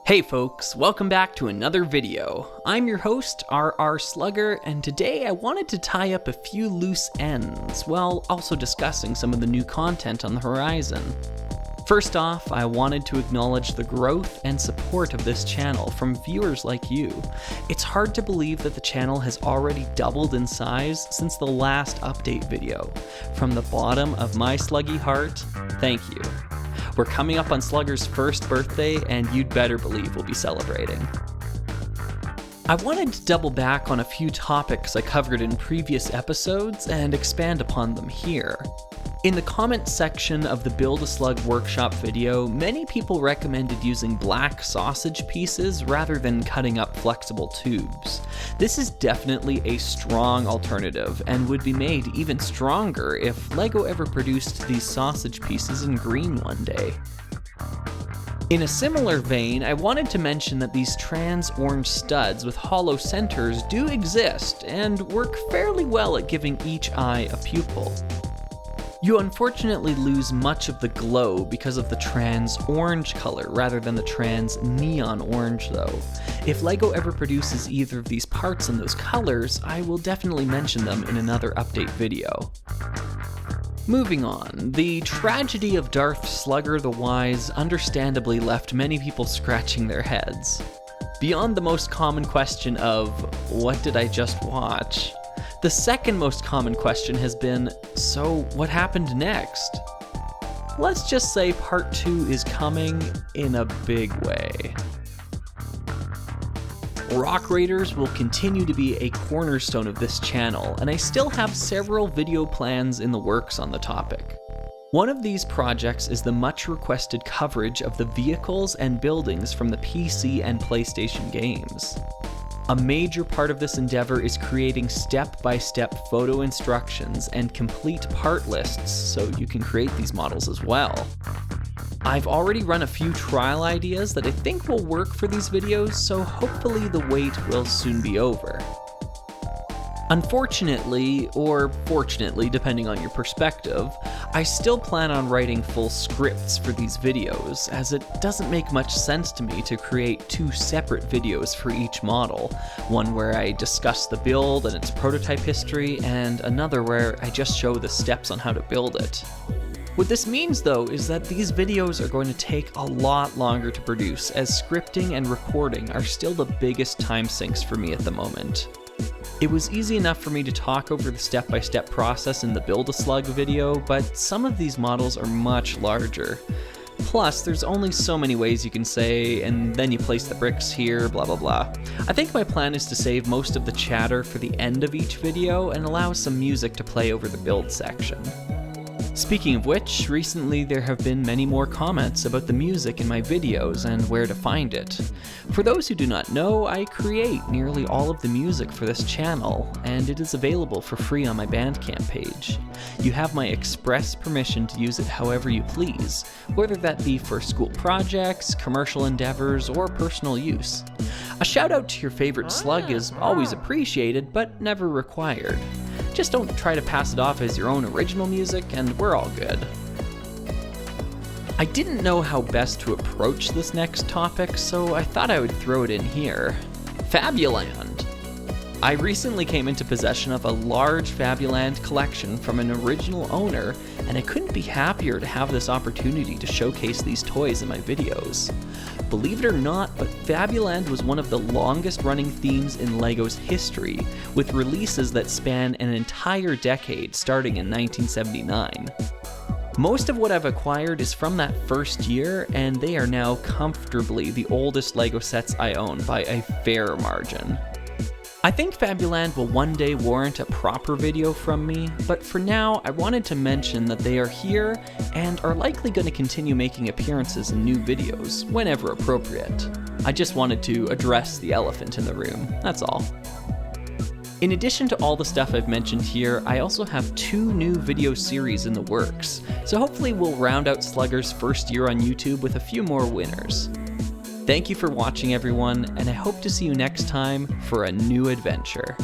Hey folks, welcome back to another video. I'm your host, RR Slugger, and today I wanted to tie up a few loose ends, while also discussing some of the new content on the horizon. First off, I wanted to acknowledge the growth and support of this channel from viewers like you. It's hard to believe that the channel has already doubled in size since the last update video. From the bottom of my sluggy heart, thank you. We're coming up on Slugger's first birthday, and you'd better believe we'll be celebrating. I wanted to double back on a few topics I covered in previous episodes and expand upon them here. In the comment section of the Build a Slug workshop video, many people recommended using black sausage pieces rather than cutting up flexible tubes. This is definitely a strong alternative and would be made even stronger if LEGO ever produced these sausage pieces in green one day. In a similar vein, I wanted to mention that these trans orange studs with hollow centers do exist and work fairly well at giving each eye a pupil. You unfortunately lose much of the glow because of the trans orange color rather than the trans neon orange though. If LEGO ever produces either of these parts in those colors, I will definitely mention them in another update video. Moving on, the tragedy of Darth Slugger the Wise understandably left many people scratching their heads. Beyond the most common question of, what did I just watch? The second most common question has been, so what happened next? Let's just say part 2 is coming in a big way. Rock Raiders will continue to be a cornerstone of this channel, and I still have several video plans in the works on the topic. One of these projects is the much requested coverage of the vehicles and buildings from the PC and PlayStation games. A major part of this endeavor is creating step-by-step photo instructions and complete part lists so you can create these models as well. I've already run a few trial ideas that I think will work for these videos, so hopefully the wait will soon be over. Unfortunately, or fortunately depending on your perspective, I still plan on writing full scripts for these videos, as it doesn't make much sense to me to create 2 separate videos for each model, one where I discuss the build and its prototype history, and another where I just show the steps on how to build it. What this means though is that these videos are going to take a lot longer to produce, as scripting and recording are still the biggest time sinks for me at the moment. It was easy enough for me to talk over the step-by-step process in the Build a Slug video, but some of these models are much larger. Plus, there's only so many ways you can say, and then you place the bricks here, blah blah blah. I think my plan is to save most of the chatter for the end of each video and allow some music to play over the build section. Speaking of which, recently there have been many more comments about the music in my videos and where to find it. For those who do not know, I create nearly all of the music for this channel, and it is available for free on my Bandcamp page. You have my express permission to use it however you please, whether that be for school projects, commercial endeavors, or personal use. A shout out to your favorite slug is always appreciated, but never required. Just don't try to pass it off as your own original music, and we're all good. I didn't know how best to approach this next topic, so I thought I would throw it in here. Fabuland! I recently came into possession of a large Fabuland collection from an original owner, and I couldn't be happier to have this opportunity to showcase these toys in my videos. Believe it or not, but Fabuland was one of the longest running themes in LEGO's history, with releases that span an entire decade starting in 1979. Most of what I've acquired is from that first year, and they are now comfortably the oldest LEGO sets I own by a fair margin. I think Fabuland will one day warrant a proper video from me, but for now I wanted to mention that they are here and are likely going to continue making appearances in new videos, whenever appropriate. I just wanted to address the elephant in the room, that's all. In addition to all the stuff I've mentioned here, I also have 2 new video series in the works, so hopefully we'll round out Slugger's first year on YouTube with a few more winners. Thank you for watching everyone, and I hope to see you next time for a new adventure.